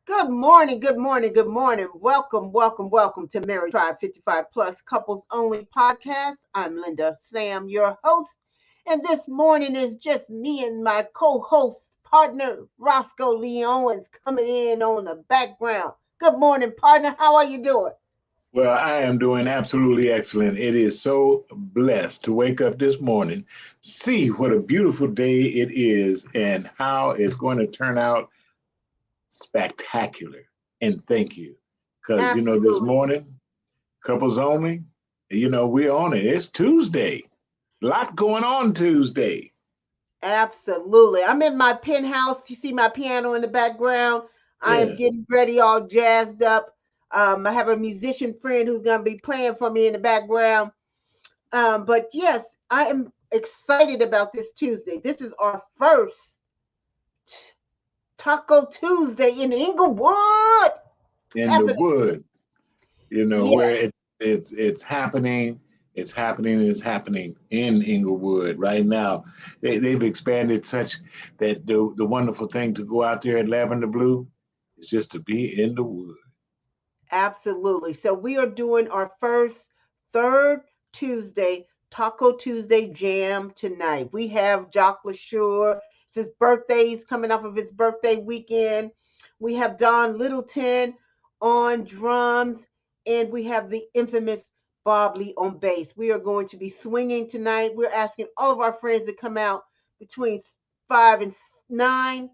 Good morning, good morning, good morning. Welcome, welcome, welcome to Marriage Tribe 55 Plus Couples Only Podcast. I'm Linda Sam, your host, and this morning is just me and my co-host partner Roscoe Lee Owens coming in on the background. Good morning, partner. How are you doing? Well, I am doing absolutely excellent. It is so blessed to wake up this morning, see what a beautiful day it is, and how it's going to turn out spectacular. And thank you. Because, this Absolutely. morning, couples only, we're on it. It's Tuesday. A lot going on Tuesday. Absolutely. I'm in my penthouse. You see my piano in the background. I am Yeah. getting ready, all jazzed up. I have a musician friend who's going to be playing for me in the background. But yes, I am excited about this Tuesday. This is our first Taco Tuesday in Inglewood. It's In the happening. wood, Yes, where it's happening. It's happening in Inglewood right now. They've expanded such that the wonderful thing to go out there at Lavender Blue is just to be in the wood. absolutely. So we are doing our first third Tuesday, Taco Tuesday Jam tonight. We have Jock LaSure. It's his birthday. He's coming off of his birthday weekend. We have Don Littleton on drums, and we have the infamous Bob Lee on bass. We are going to be swinging tonight. We're asking all of our friends to come out between 5 and 9.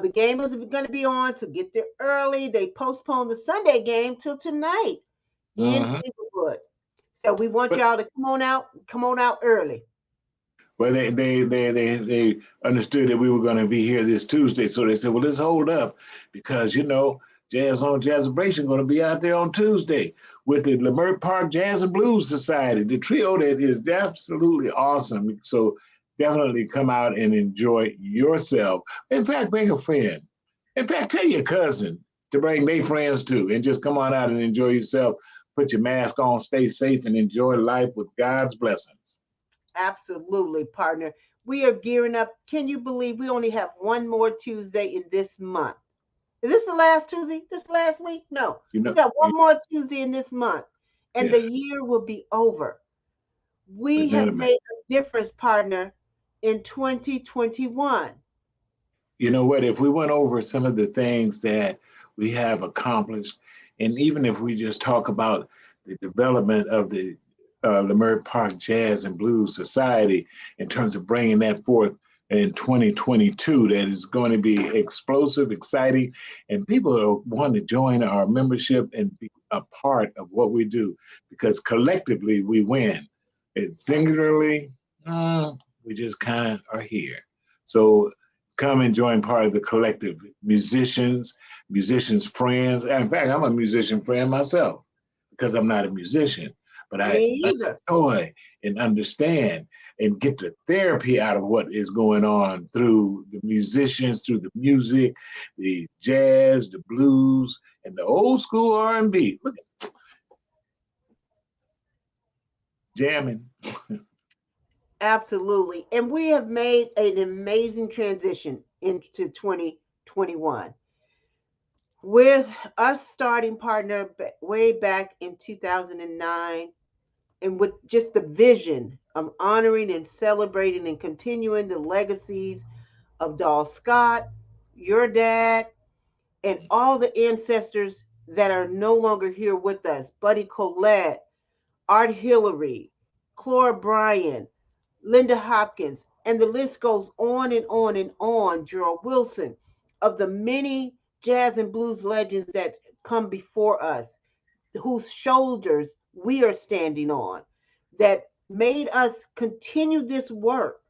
The game is going to be on, so get there early. They postponed the Sunday game till tonight in Hmm. Inglewood. So we want But y'all to come on out early. well, they understood that we were going to be here this Tuesday, so they said, well, let's hold up because Jazz on Jazzabration going to be out there on Tuesday with the Lemert Park Jazz and Blues Society, the trio that is absolutely awesome. So definitely come out and enjoy yourself. In fact, bring a friend. In fact, tell your cousin to bring their friends too, and just come on out and enjoy yourself. Put your mask on, stay safe, and enjoy life with God's blessings. Absolutely, partner. We are gearing up. Can you believe we only have one more Tuesday in this month? Is this the last Tuesday? This last week? No. You We know, got one more Tuesday in this month, and yeah, the year will be over. We isn't that have amazing? made a difference, partner, in 2021. You know what? If we went over some of the things that we have accomplished, and even if we just talk about the development of the Leimert Park Jazz and Blues Society in terms of bringing that forth in 2022, that is going to be explosive, exciting, and people will want to join our membership and be a part of what we do because collectively we win. It's singularly, we just kind of are here. So come and join part of the collective musicians friends. In fact, I'm a musician friend myself because I'm not a musician, but I Me either. enjoy and understand and get the therapy out of what is going on through the musicians, through the music, the jazz, the blues, and the old school R&B. Look at jamming. Absolutely. And we have made an amazing transition into 2021 with us starting partner way back in 2009, and with just the vision of honoring and celebrating and continuing the legacies of Dal Scott, your dad, and all the ancestors that are no longer here with us. Buddy Collette, Art Hillary, Clora Bryan, Linda Hopkins, and the list goes on and on and on. Gerald Wilson, of the many jazz and blues legends that come before us, whose shoulders we are standing on, that made us continue this work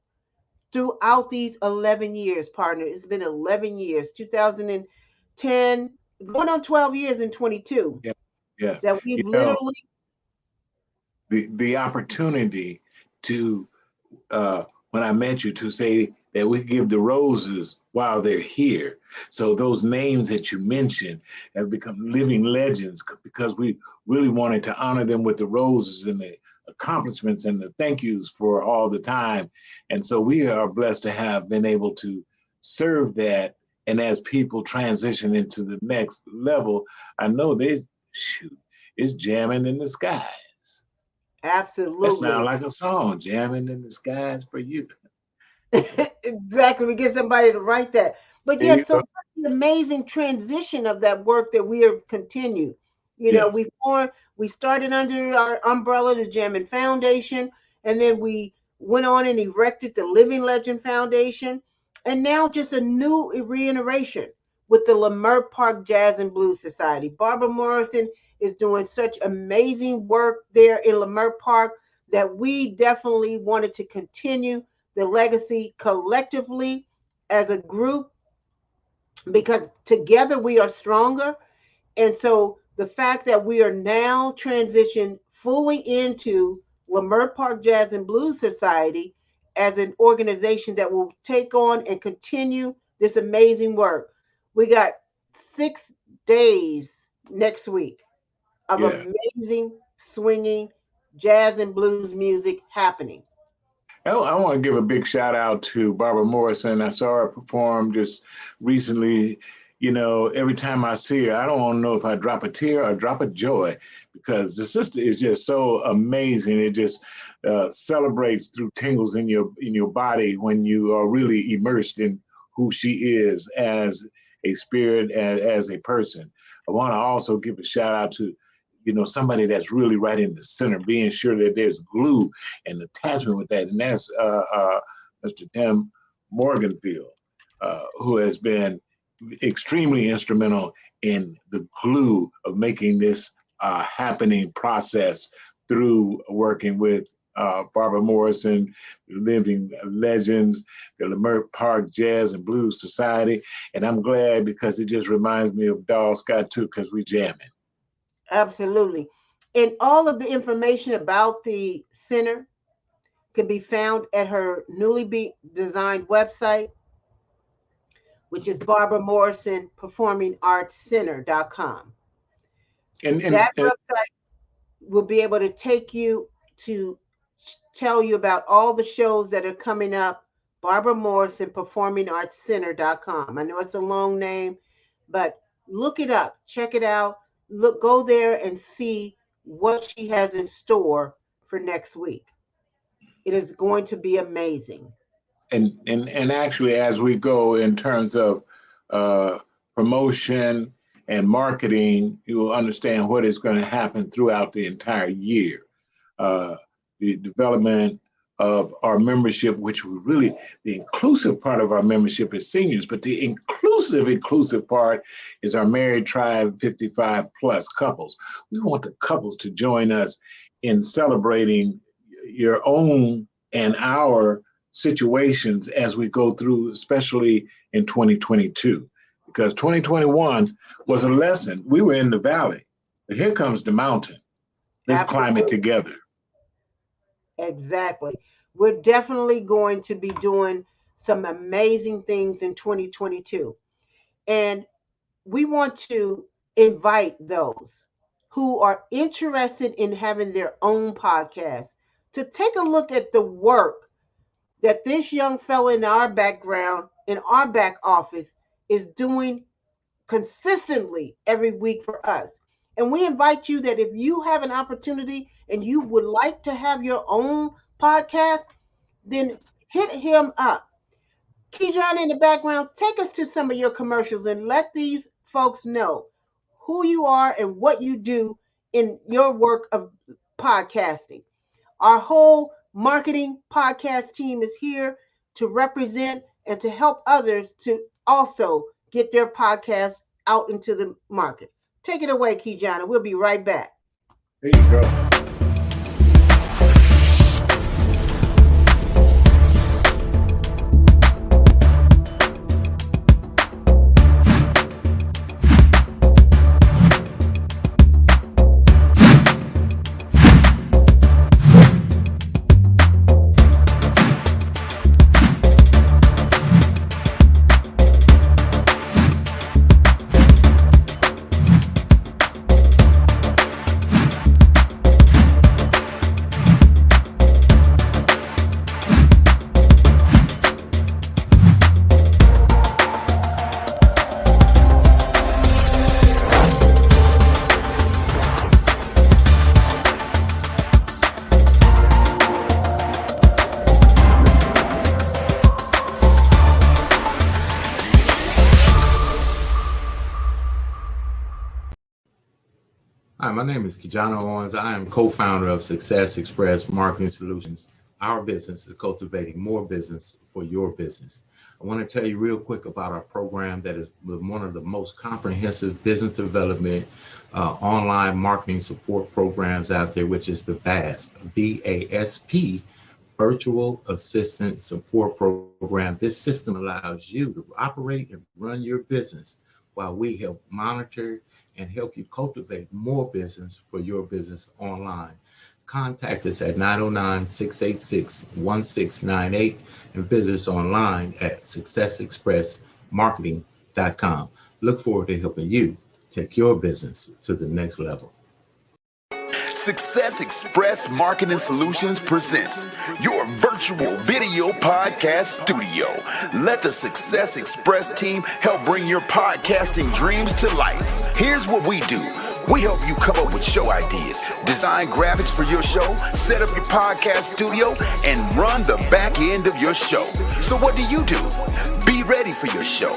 throughout these 11 years, partner. It's been 11 years. 2010 going on 12 years in 22. Yeah. Yes. That we've literally the opportunity to when I met you, to say that we give the roses while they're here. So those names that you mentioned have become living legends because we really wanted to honor them with the roses and the accomplishments and the thank yous for all the time. And so we are blessed to have been able to serve that. And as people transition into the next level, I know it's jamming in the skies. Absolutely. That sounds like a song, jamming in the skies for you. Exactly. We get somebody to write that. But yeah, so the amazing transition of that work that we have continued. You know, we started under our umbrella, the Jammin Foundation, and then we went on and erected the Living Legend Foundation, and now just a new reiteration with the Leimert Park Jazz and Blues Society. Barbara Morrison is doing such amazing work there in Leimert Park that we definitely wanted to continue the legacy collectively as a group, because together we are stronger. And so the fact that we are now transitioned fully into Leimert Park Jazz and Blues Society as an organization that will take on and continue this amazing work. We got 6 days next week of amazing swinging jazz and blues music happening. I want to give a big shout out to Barbara Morrison. I saw her perform just recently. You know, every time I see her, I don't want to know if I drop a tear or drop a joy, because the sister is just so amazing. It just celebrates through tingles in your body when you are really immersed in who she is as a spirit and as a person. I want to also give a shout out to, you know, somebody that's really right in the center, being sure that there's glue and attachment with that. And that's Mr. Tim Morganfield, who has been extremely instrumental in the glue of making this happening process through working with Barbara Morrison, Living Legends, the Leimert Park Jazz and Blues Society. And I'm glad, because it just reminds me of Dawg Scott too, because we jamming. Absolutely. And all of the information about the center can be found at her newly designed website, which is Barbara Morrison Performing Arts Center.com. And that website will be able to take you to tell you about all the shows that are coming up. Barbara Morrison Performing Arts Center.com. I know it's a long name, but look it up, check it out. Go there and see what she has in store for next week. It is going to be amazing. And actually, as we go in terms of promotion and marketing, you will understand what is going to happen throughout the entire year. The development of our membership, which we really, the inclusive part of our membership is seniors, but the inclusive part is our married tribe 55 plus couples. We want the couples to join us in celebrating your own and our situations as we go through, especially in 2022, because 2021 was a lesson. We were in the valley, but here comes the mountain. Let's climb it together. Exactly. We're definitely going to be doing some amazing things in 2022. And we want to invite those who are interested in having their own podcast to take a look at the work that this young fella in our background, in our back office, is doing consistently every week for us. And we invite you that if you have an opportunity and you would like to have your own podcast, then hit him up. Kejon, in the background, take us to some of your commercials and let these folks know who you are and what you do in your work of podcasting. Our whole marketing podcast team is here to represent and to help others to also get their podcast out into the market. Take it away, Kejon. We'll be right back. There you go. Hi, my name is Kijana Owens. I am co-founder of Success Express Marketing Solutions. Our business is cultivating more business for your business. I want to tell you real quick about our program that is one of the most comprehensive business development online marketing support programs out there, which is the VASP, VASP, Virtual Assistant Support Program. This system allows you to operate and run your business while we help monitor and help you cultivate more business for your business online. Contact us at 909-686-1698 and visit us online at successexpressmarketing.com. Look forward to helping you take your business to the next level. Success Express Marketing Solutions presents your virtual video podcast studio. Let the Success Express team help bring your podcasting dreams to life. Here's what we do. We help you come up with show ideas, design graphics for your show, set up your podcast studio, and run the back end of your show. So what do? Be ready for your show.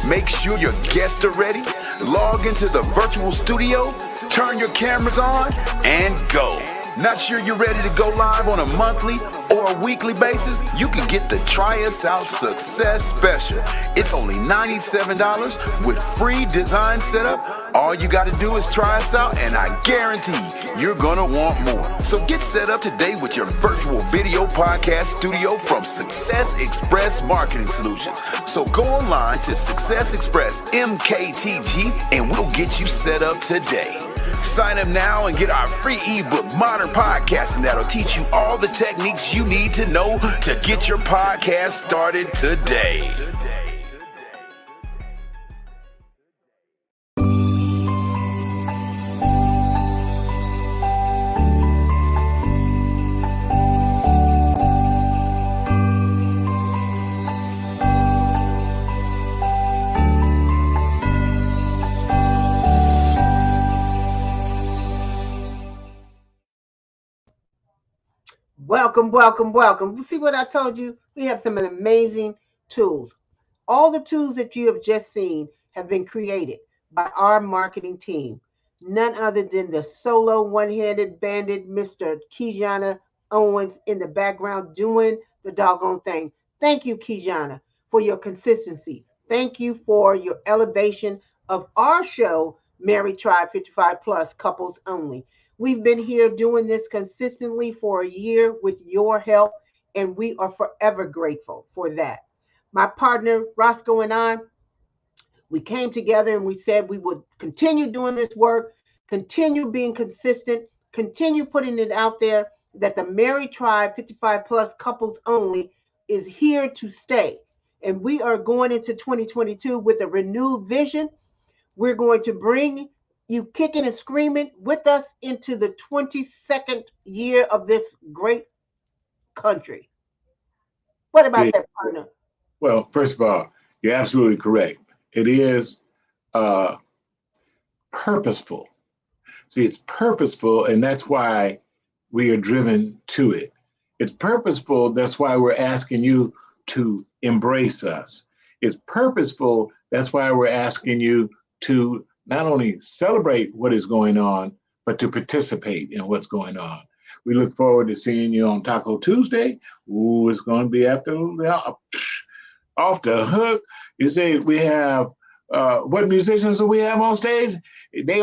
Make sure your guests are ready. Log into the virtual studio, turn your cameras on, and go. Not sure you're ready to go live on a monthly or a weekly basis? You can get the Try Us Out Success Special. It's only $97 with free design setup. All you got to do is try us out, and I guarantee you're going to want more. So get set up today with your virtual video podcast studio from Success Express Marketing Solutions. So go online to Success Express MKTG, and we'll get you set up today. Sign up now and get our free ebook, Modern Podcasting, that'll teach you all the techniques you need to know to get your podcast started today. Welcome. See what I told you? We have some amazing tools. All the tools that you have just seen have been created by our marketing team. None other than the solo one-handed bandit, Mr. Kijana Owens, in the background doing the doggone thing. Thank you, Kijana, for your consistency. Thank you for your elevation of our show, Married Tribe 55 Plus Couples Only. We've been here doing this consistently for a year with your help, and we are forever grateful for that. My partner, Roscoe, and I, we came together and we said we would continue doing this work, continue being consistent, continue putting it out there that the Married Tribe 55 Plus Couples Only is here to stay. And we are going into 2022 with a renewed vision. We're going to bring you kicking and screaming with us into the 22nd year of this great country. What about that, partner? Well, first of all, you're absolutely correct. It is purposeful. See, it's purposeful, and that's why we are driven to it. It's purposeful. That's why we're asking you to embrace us. It's purposeful. That's why we're asking you to not only celebrate what is going on, but to participate in what's going on. We look forward to seeing you on Taco Tuesday. Ooh, it's going to be off the hook. You say we have, what musicians do we have on stage? They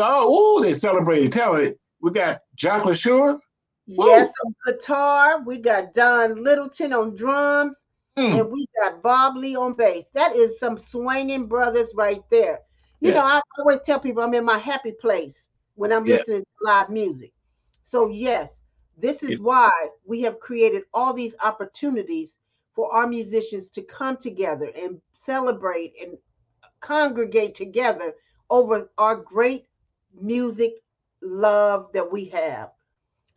celebrated. Tell me, we got Jock LaSure. Yes, on guitar. We got Don Littleton on drums. And we got Bob Lee on bass. That is some swinging brothers right there. You know, I always tell people I'm in my happy place when I'm listening to live music. So yes, this is why we have created all these opportunities for our musicians to come together and celebrate and congregate together over our great music love that we have.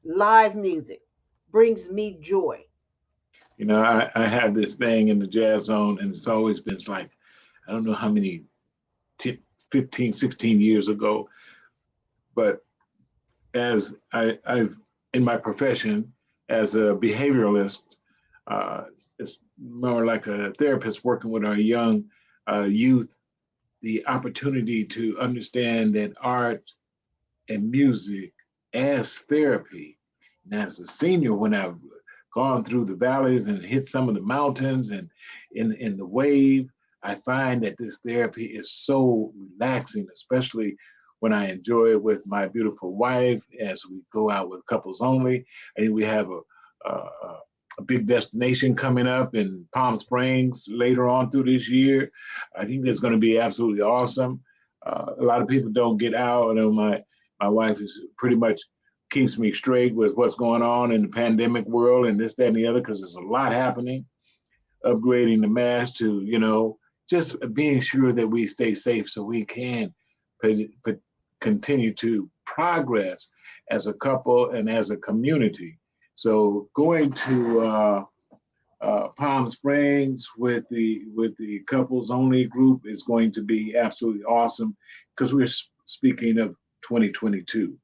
Live music brings me joy. You know, I have this thing in the Jazz Zone, and it's always been like, I don't know how many 15, 16 years ago. But as I've in my profession as a behavioralist, it's more like a therapist working with our young youth, the opportunity to understand that art and music as therapy. And as a senior, when I've gone through the valleys and hit some of the mountains and in the wave, I find that this therapy is so relaxing, especially when I enjoy it with my beautiful wife as we go out with couples only. And we have a big destination coming up in Palm Springs later on through this year. I think that's going to be absolutely awesome. A lot of people don't get out. I know my wife is pretty much keeps me straight with what's going on in the pandemic world and this, that, and the other, because there's a lot happening. Upgrading the mask to, just being sure that we stay safe so we can continue to progress as a couple and as a community. So going to Palm Springs with the couples only group is going to be absolutely awesome because we're speaking of 2022.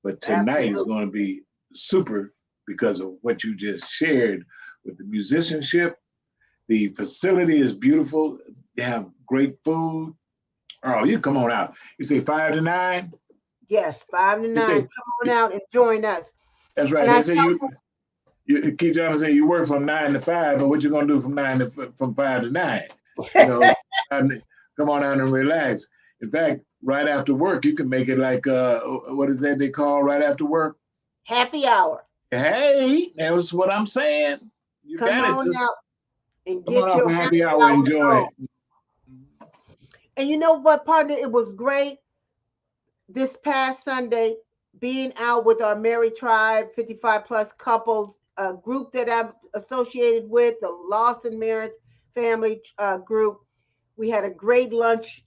But tonight is going to be super because of what you just shared with the musicianship. The facility is beautiful. They have great food. Oh, you come on out. You say 5 to 9? Yes, 5 to 9. Come on out and join us. That's right. They say Keith Johnson say you work from 9 to 5, but what you gonna do from 5 to 9? Come on out and relax. In fact, right after work, you can make it like what is that they call right after work? Happy hour. Hey, that was what I'm saying. You come got on it. Out and come get on your out happy hour. Enjoy it. And you know what, partner? It was great this past Sunday being out with our Married Tribe 55 plus couples, a group that I'm associated with, the Lawson Marriage Family group. We had a great lunch,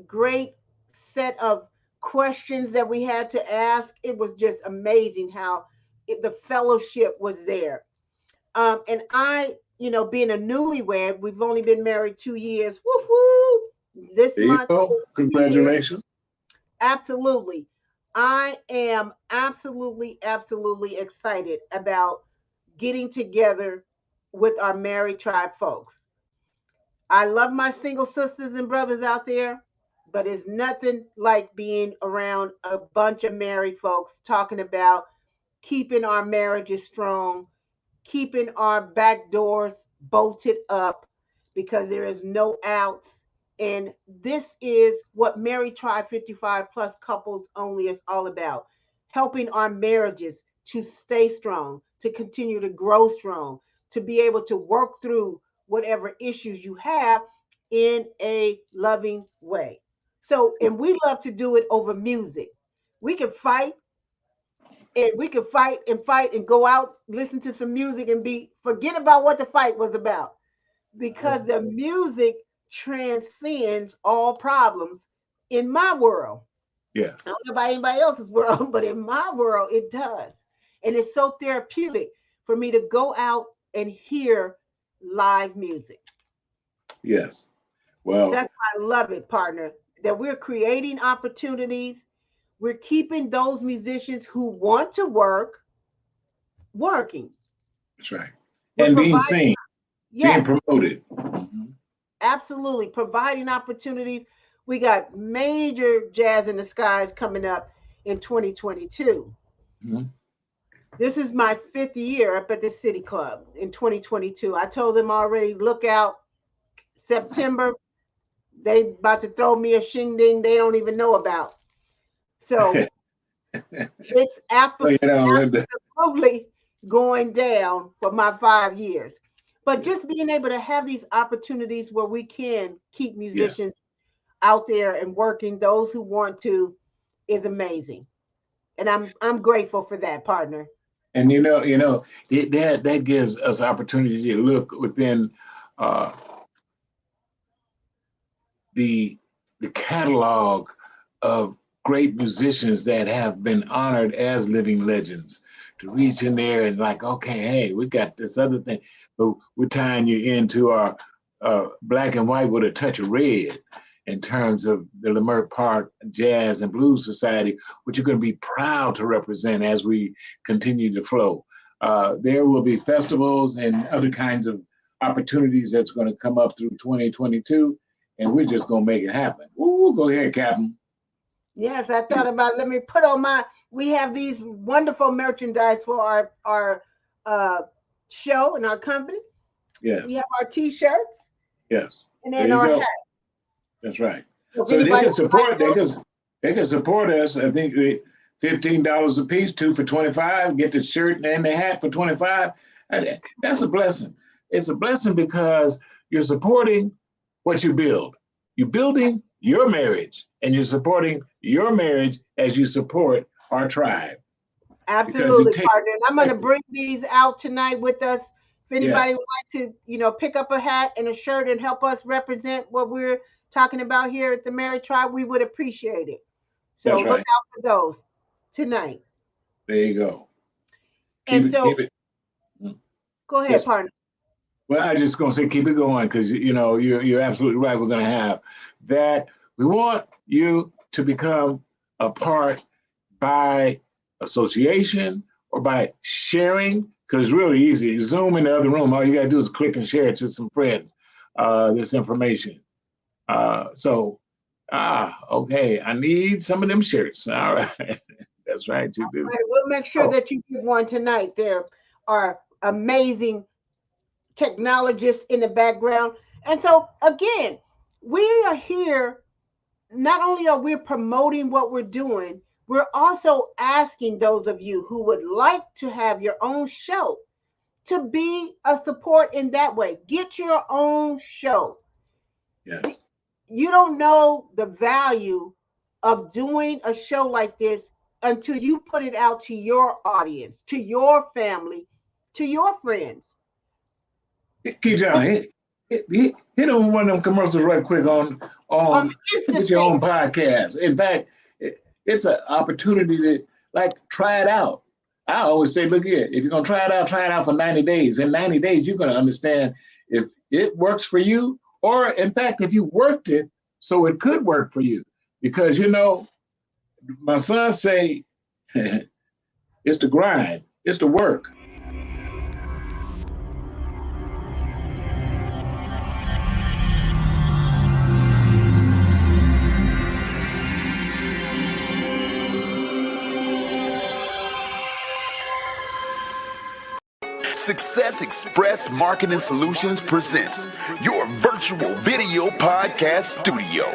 great set of questions that we had to ask. It was just amazing how the fellowship was there. And I, being a newlywed, we've only been married 2 years. Woo-hoo! This month. Congratulations. Absolutely. I am absolutely excited about getting together with our Married Tribe folks. I love my single sisters and brothers out there, but it's nothing like being around a bunch of married folks talking about keeping our marriages strong, keeping our back doors bolted up because there is no outs. And this is what Married Tribe 55 plus couples only is all about. Helping our marriages to stay strong, to continue to grow strong, to be able to work through whatever issues you have in a loving way. So, and we love to do it over music. We can fight and we can fight and go out, listen to some music and forget about what the fight was about because the music transcends all problems in my world. Yes. I don't know about anybody else's world, but in my world, it does. And it's so therapeutic for me to go out and hear live music. Yes. Well, that's why I love it, partner, that we're creating opportunities. We're keeping those musicians who want to work working. That's right. And being seen, being promoted. Absolutely. Providing opportunities. We got major Jazz in the Skies coming up in 2022. Mm-hmm. This is my 5th year up at the City Club in 2022. I told them already, look out, September, they about to throw me a shingding they don't even know about. So it's absolutely going down for my 5 years. But just being able to have these opportunities where we can keep musicians out there and working, those who want to, is amazing. And I'm grateful for that, partner. And that gives us opportunity to look within the catalog of great musicians that have been honored as living legends, to reach in there and like, okay, hey, we got this other thing, but we're tying you into our black and white with a touch of red in terms of the Leimert Park Jazz and Blues Society, which you're going to be proud to represent as we continue to flow. There will be festivals and other kinds of opportunities that's going to come up through 2022, and we're just going to make it happen. Ooh, go ahead, Captain. Yes, I thought about it. Let me put on we have these wonderful merchandise for our show and our company. Yes. We have our T-shirts. Yes. And then our hat. That's right. So they can support. They can support us. I think $15 a piece, 2 for $25. Get the shirt and the hat for $25. And that's a blessing. It's a blessing because you're supporting what you build. You're building your marriage, and you're supporting your marriage as you support our tribe. Absolutely, partner. And I'm going to bring these out tonight with us. If anybody would like to, pick up a hat and a shirt and help us represent what we're talking about here at the Married Tribe, we would appreciate it. So look out for those tonight. There you go. Go ahead, partner. Well, I just gonna say keep it going because you're absolutely right. We're gonna have that. We want you to become a part by association or by sharing, because it's really easy. You Zoom in the other room. All you gotta do is click and share it to some friends. This information. Okay. I need some of them shirts. All right. That's right. You do. Right. We'll make sure that you get one tonight. There are amazing technologists in the background. And so again, we are here, not only are we promoting what we're doing, we're also asking those of you who would like to have your own show to be a support in that way. Get your own show. Yes. You don't know the value of doing a show like this until you put it out to your audience, to your family, to your friends. John, hit on one of them commercials right quick on get your own podcast. In fact, it's an opportunity to try it out. I always say, look here, if you're gonna try it out for 90 days. In 90 days, you're gonna understand if it works for you, or in fact, if you worked it so it could work for you. Because my son say, it's the grind, it's the work. Success Express Marketing Solutions presents your virtual video podcast studio.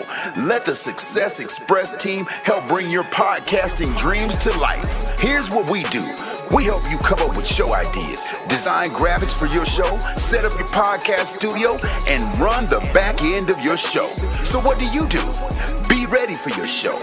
Let the Success Express team help bring your podcasting dreams to life. Here's what we do. We help you come up with show ideas, design graphics for your show, set up your podcast studio, and run the back end of your show. So what do? Be ready for your show.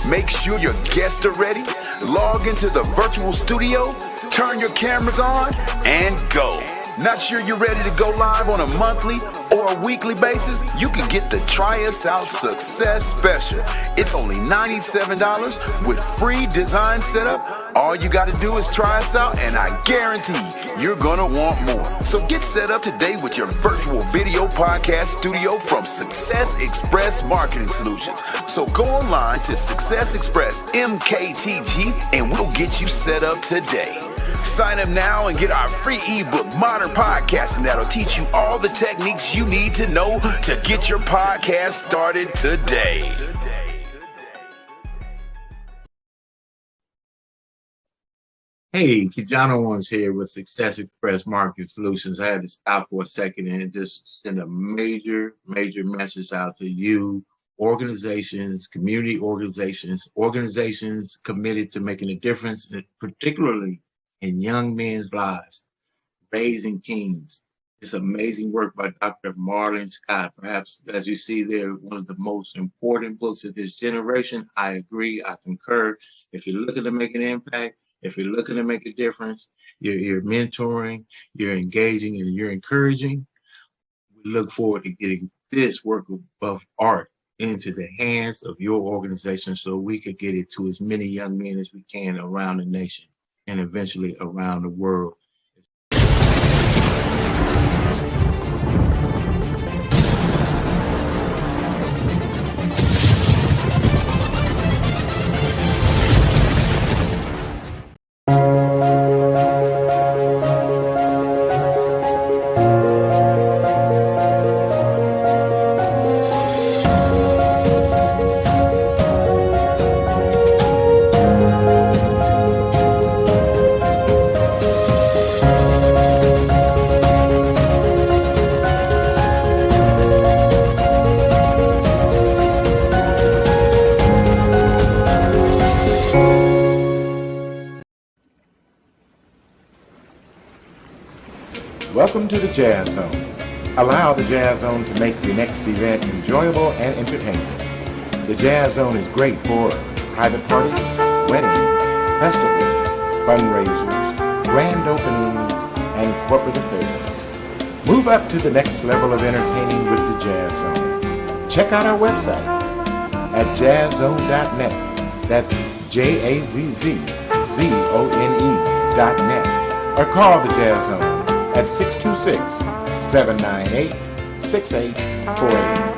Make sure your guests are ready. Log into the virtual studio, turn your cameras on, and go. Not sure you're ready to go live on a monthly or a weekly basis? You can get the Try Us Out Success Special. It's only $97 with free design setup. All you got to do is try us out, and I guarantee you're going to want more. So get set up today with your virtual video podcast studio from Success Express Marketing Solutions. So go online to Success Express MKTG, and we'll get you set up today. Sign up now and get our free ebook, Modern Podcasting, that'll teach you all the techniques you need to know to get your podcast started today. Hey, Kijano Ones here with Success Express Marketing Solutions. I had to stop for a second and just send a major message out to you, organizations, community organizations committed to making a difference, particularly in young men's lives, raising kings. It's amazing work by Dr. Marlon Scott. Perhaps, as you see there, one of the most important books of this generation. I agree, I concur. If you're looking to make an impact, if you're looking to make a difference, you're mentoring, you're engaging, and you're encouraging, we look forward to getting this work of art into the hands of your organization so we could get it to as many young men as we can around the nation and eventually around the world. Welcome to the Jazz Zone. Allow the Jazz Zone to make your next event enjoyable and entertaining. The Jazz Zone is great for private parties, weddings, festivals, fundraisers, grand openings, and corporate affairs. Move up to the next level of entertaining with the Jazz Zone. Check out our website at jazzzone.net. That's JAZZZONE.net. Or call the Jazz Zone at 626-798-6848.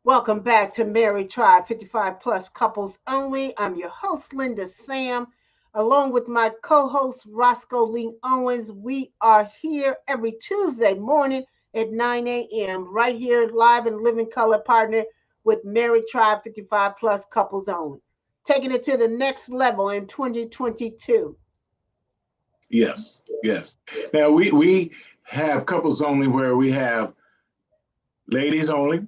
Welcome back to Married Tribe 55 Plus Couples Only. I'm your host, Linda Sam, along with my co-host, Roscoe Lee Owens. We are here every Tuesday morning at 9 a.m. right here, live and living color, partner with Married Tribe 55 Plus Couples Only, taking it to the next level in 2022. Yes. Now we have couples only where we have ladies only,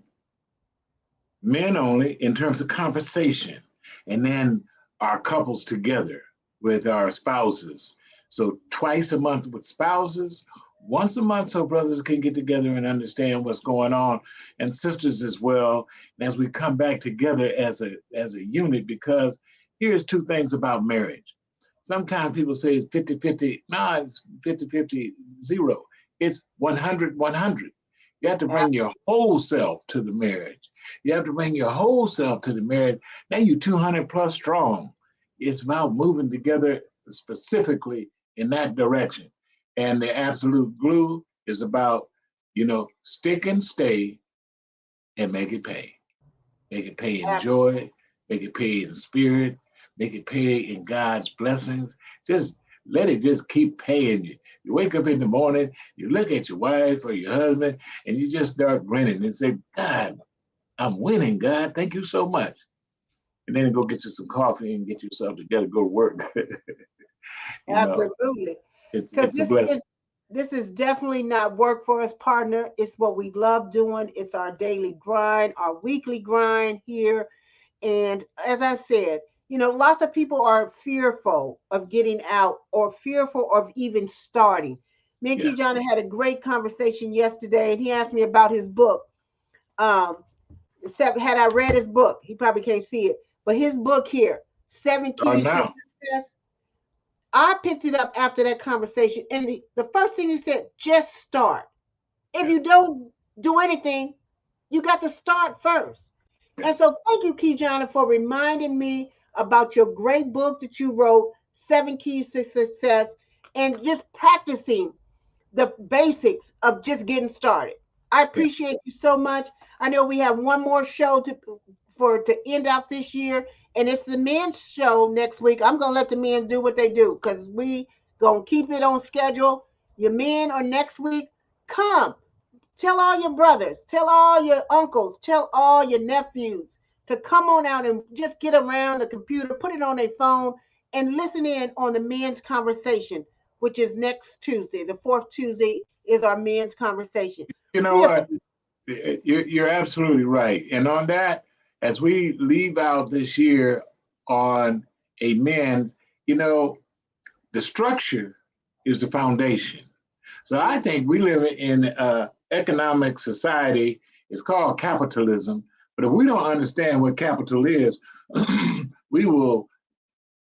men only in terms of conversation, and then our couples together with our spouses. So twice a month with spouses, once a month so brothers can get together and understand what's going on, and sisters as well. And as we come back together as a unit, because here's two things about marriage. Sometimes people say it's 50-50. Nah, it's 50-50, 0. It's 100-100. You have to bring your whole self to the marriage. You have to bring your whole self to the marriage. Now you're 200 plus strong. It's about moving together specifically in that direction. And the absolute glue is about, stick and stay and make it pay. Make it pay in joy, make it pay in spirit, make it pay in God's blessings. Just let it just keep paying you. You wake up in the morning, you look at your wife or your husband, and you just start grinning and say, God, I'm winning, God. Thank you so much. And then go get you some coffee and get yourself together, go to work. Absolutely. It's a blessing. This is definitely not work for us, partner. It's what we love doing. It's our daily grind, our weekly grind here. And as I said, lots of people are fearful of getting out or fearful of even starting. Me and Kijana had a great conversation yesterday, and he asked me about his book. Had I read his book, he probably can't see it, but his book here, 7 Keys to Success. I picked it up after that conversation, and the first thing he said, just start. If you don't do anything, you got to start first. And so thank you, Kijana, for reminding me about your great book that you wrote, 7 Keys to Success, and just practicing the basics of just getting started. I appreciate you so much. I know we have one more show to end out this year, and it's the men's show next week. I'm going to let the men do what they do because we going to keep it on schedule. Your men are next week. Come. Tell all your brothers, tell all your uncles, tell all your nephews to come on out and just get around the computer, put it on their phone, and listen in on the men's conversation, which is next Tuesday. The fourth Tuesday is our men's conversation. You know what? You're absolutely right. And on that, as we leave out this year on a men, the structure is the foundation. So I think we live in economic society. It's called capitalism. But if we don't understand what capital is, we will,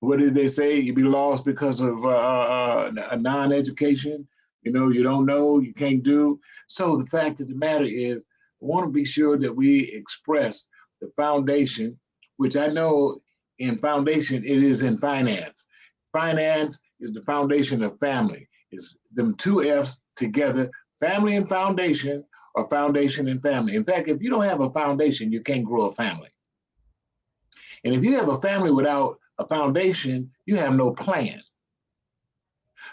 what did they say? You'll be lost because of a non-education. You don't know, you can't do. So the fact of the matter is, I want to be sure that we express the foundation, which I know in foundation, it is in finance. Finance is the foundation of family. It's them two F's together, family and foundation, or foundation and family. In fact, if you don't have a foundation, you can't grow a family. And if you have a family without a foundation, you have no plan.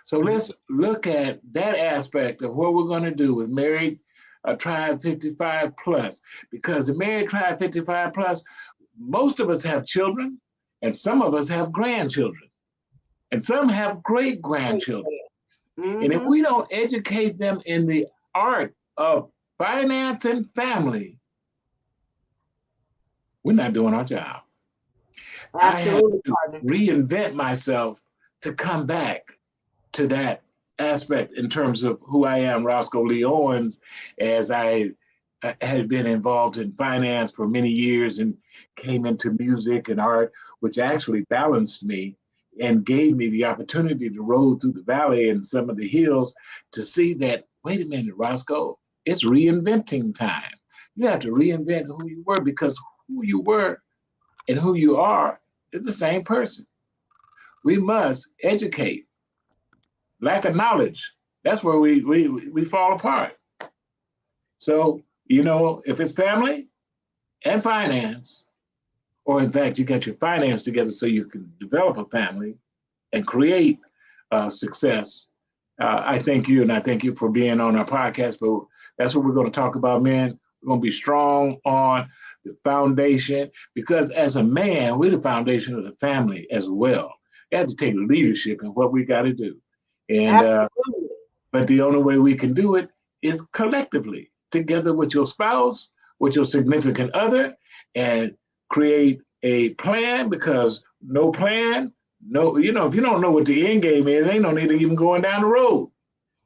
So let's look at that aspect of what we're going to do with Married Tribe 55 Plus, because the Married Tribe 55 Plus, most of us have children, and some of us have grandchildren, and some have great grandchildren. And if we don't educate them in the art of finance and family, we're not doing our job. Absolutely, I had to reinvent myself to come back to that aspect in terms of who I am, Roscoe Lee Owens, as I had been involved in finance for many years and came into music and art, which actually balanced me and gave me the opportunity to roll through the valley and some of the hills to see that, wait a minute, Roscoe, it's reinventing time. You have to reinvent who you were, because who you were and who you are is the same person. We must educate. Lack of knowledge, that's where we fall apart. So, you know, if it's family and finance, or in fact, you got your finance together so you can develop a family and create success. I thank you, and I thank you for being on our podcast, but that's what we're going to talk about, men. We're going to be strong on the foundation, because as a man, we're the foundation of the family as well. You have to take leadership in what we got to do. And but the only way we can do it is collectively, together with your spouse, with your significant other, and create a plan, because no plan, no, you know, if you don't know what the end game is, ain't no need of even going down the road.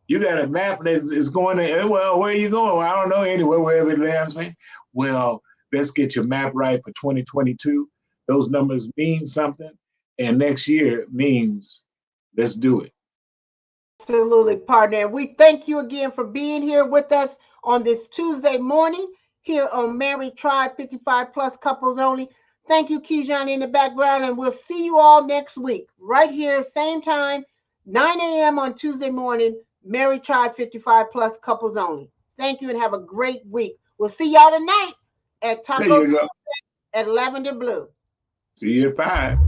You got a map that is going to, well, where are you going? Well, I don't know, anywhere, wherever it lands me. Well, let's get your map right for 2022. Those numbers mean something. And next year means let's do it. Absolutely, partner. And we thank you again for being here with us on this Tuesday morning here on Married Tribe 55 Plus Couples Only. Thank you, Keyshawn, in the background. And we'll see you all next week, right here, same time, 9 a.m. on Tuesday morning, Married Tribe 55 Plus Couples Only. Thank you and have a great week. We'll see y'all tonight at Taco Tuesday at Lavender Blue. See you at 5.